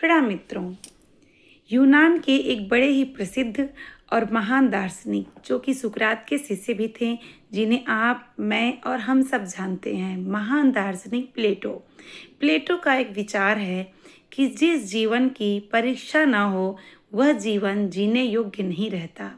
प्रणाम मित्रों। यूनान के एक बड़े ही प्रसिद्ध और महान दार्शनिक जो कि सुकरात के शिष्य भी थे, जिन्हें आप, मैं और हम सब जानते हैं, महान दार्शनिक प्लेटो। प्लेटो का एक विचार है कि जिस जीवन की परीक्षा ना हो वह जीवन जीने योग्य नहीं रहता।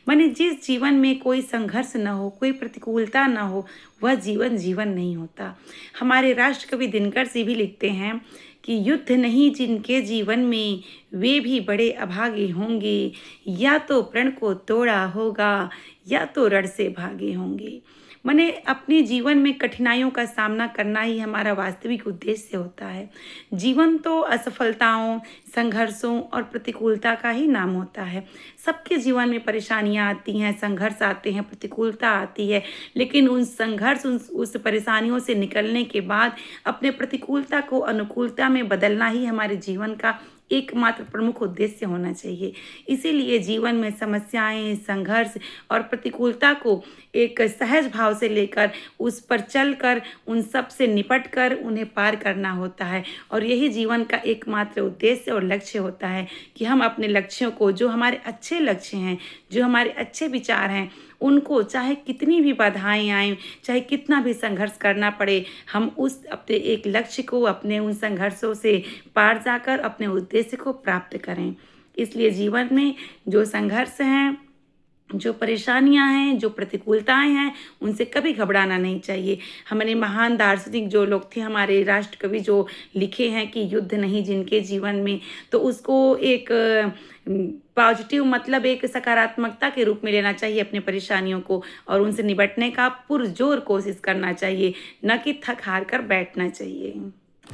माने जिस जीवन में कोई संघर्ष न हो, कोई प्रतिकूलता न हो, वह जीवन जीवन नहीं होता। हमारे राष्ट्रकवि दिनकर जी भी लिखते हैं कि युद्ध नहीं जिनके जीवन में वे भी बड़े अभागे होंगे, या तो प्रण को तोड़ा होगा या तो रण से भागे होंगे। माने अपने जीवन में कठिनाइयों का सामना करना ही हमारा वास्तविक उद्देश्य होता है। जीवन तो असफलताओं, संघर्षों और प्रतिकूलता का ही नाम होता है। सबके जीवन में परेशानियां आती हैं, संघर्ष आते हैं, प्रतिकूलता आती है, लेकिन उन संघर्ष उस परेशानियों से निकलने के बाद अपने प्रतिकूलता को अनुकूलता में बदलना ही हमारे जीवन का एकमात्र प्रमुख उद्देश्य होना चाहिए। इसीलिए जीवन में समस्याएं, संघर्ष और प्रतिकूलता को एक सहज भाव से लेकर उस पर चलकर उन सब से निपट कर उन्हें पार करना होता है। और यही जीवन का एकमात्र उद्देश्य और लक्ष्य होता है कि हम अपने लक्ष्यों को, जो हमारे अच्छे लक्ष्य हैं, जो हमारे अच्छे विचार हैं, उनको चाहे कितनी भी बाधाएं आएं, चाहे कितना भी संघर्ष करना पड़े, हम उस अपने एक लक्ष्य को, अपने उन संघर्षों से पार जाकर अपने उद्देश्य को प्राप्त करें। इसलिए जीवन में जो संघर्ष हैं, जो परेशानियां हैं, जो प्रतिकूलताएं हैं, उनसे कभी घबराना नहीं चाहिए। हमारे महान दार्शनिक जो लोग थे, हमारे राष्ट्रकवि जो लिखे हैं कि युद्ध नहीं जिनके जीवन में, तो उसको एक पॉजिटिव मतलब एक सकारात्मकता के रूप में लेना चाहिए अपनी परेशानियों को, और उनसे निपटने का पुरजोर कोशिश करना चाहिए, न कि थक हार कर बैठना चाहिए।